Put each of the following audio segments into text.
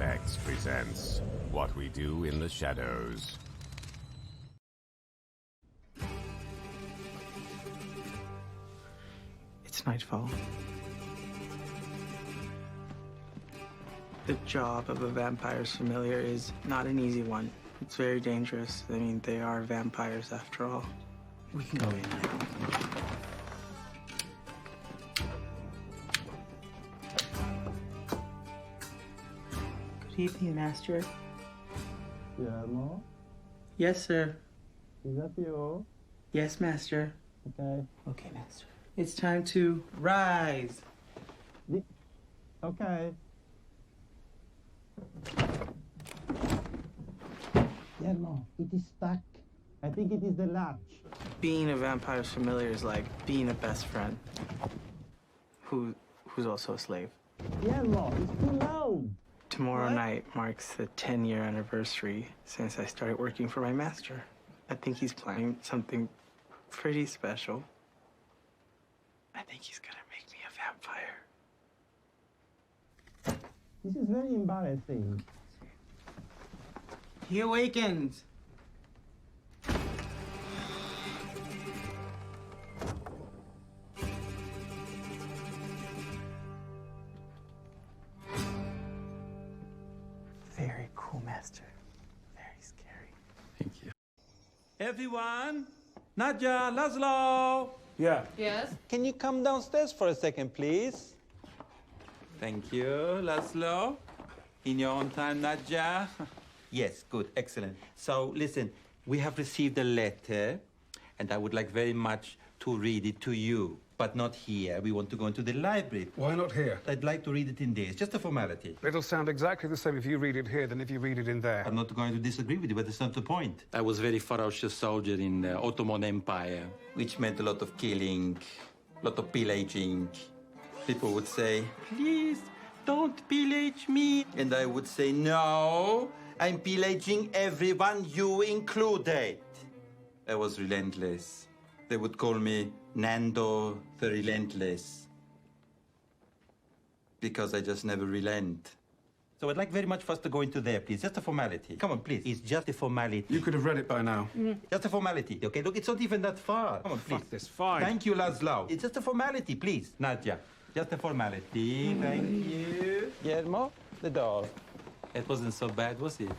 VFX presents What We Do in the Shadows. It's nightfall. The job of a vampire's familiar is not an easy one. It's very dangerous. I mean, they are vampires after all. We can go in now. Good evening, Master. Guillermo? Yes, sir. Is that you? Yes, Master. Okay. Okay, Master. It's time to rise. Okay. Guillermo, it is stuck. I think it is the latch. Being a vampire's familiar is like being a best friend who's also a slave. Guillermo, it's too loud. Tomorrow What? night marks the 10-year anniversary since I started working for my master. I think he's planning something pretty special. I think he's gonna make me a vampire. This is very embarrassing. He awakens. Very cool, Master. Very scary. Thank you. Everyone, Nadja, Laszlo. Yeah. Yes? Can you come downstairs for a second, please? Thank you, Laszlo. In your own time, Nadja. Yes, good, excellent. So, listen, we have received a letter, and I would like very much to read it to you, but not here. We want to go into the library. Why not here? I'd like to read it in there. It's just a formality. It'll sound exactly the same if you read it here than if you read it in there. I'm not going to disagree with you, but that's not the point. I was a very ferocious soldier in the Ottoman Empire, which meant a lot of killing, a lot of pillaging. People would say, please, don't pillage me. And I would say, no, I'm pillaging everyone, you included. I was relentless. They would call me Nandor the Relentless, because I just never relent. So I'd like very much for us to go into there, please. Just a formality. Come on, please. It's just a formality. You could have read it by now. Just a formality, okay? Look, it's not even that far. Come on, please. Fuck this, fine. Thank you, Laszlo. It's just a formality, please, Nadja. Just a formality. Thank you. Guillermo, the door. It wasn't so bad, was it?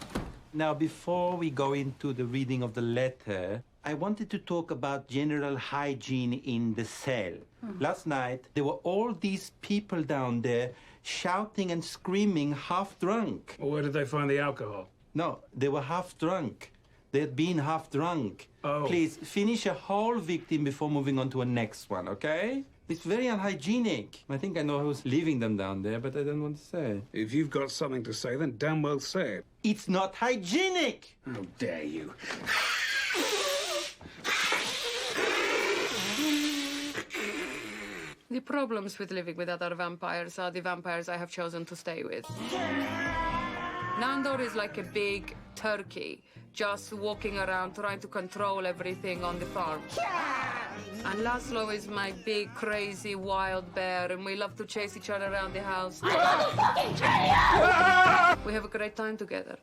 Now, before we go into the reading of the letter, I wanted to talk about general hygiene in the cell. Last night, there were all these people down there shouting and screaming, half drunk. Well, where did they find the alcohol? No, they were half drunk. They had been half drunk. Oh. Please, finish a whole victim before moving on to a next one, okay? It's very unhygienic. I think I know who's leaving them down there, but I don't want to say. If you've got something to say, then damn well say it. It's not hygienic! How dare you? The problems with living with other vampires are the vampires I have chosen to stay with. Nandor is like a big turkey, just walking around trying to control everything on the farm. And Laszlo is my big, crazy, wild bear, and we love to chase each other around the house. I want to fucking kill you! We have a great time together.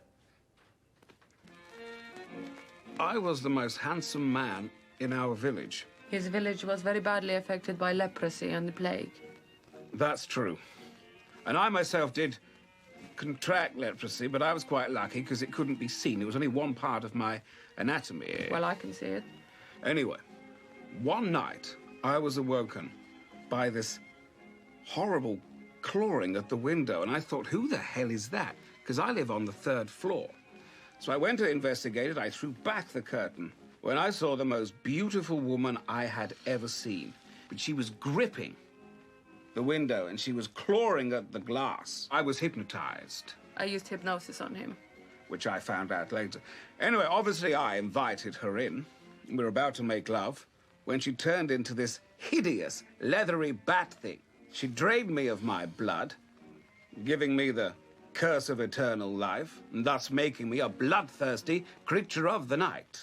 I was the most handsome man in our village. His village was very badly affected by leprosy and the plague. That's true. And I myself did contract leprosy, but I was quite lucky because it couldn't be seen. It was only one part of my anatomy. Well, I can see it. Anyway, one night I was awoken by this horrible clawing at the window, and I thought, who the hell is that? Because I live on the 3rd floor. So I went to investigate it. I threw back the curtain when I saw the most beautiful woman I had ever seen. But she was gripping the window and she was clawing at the glass. I was hypnotized, I used hypnosis on him. which I found out later. Anyway, obviously I invited her in. We were about to make love when she turned into this hideous, leathery bat thing. She drained me of my blood, giving me the curse of eternal life, and thus making me a bloodthirsty creature of the night.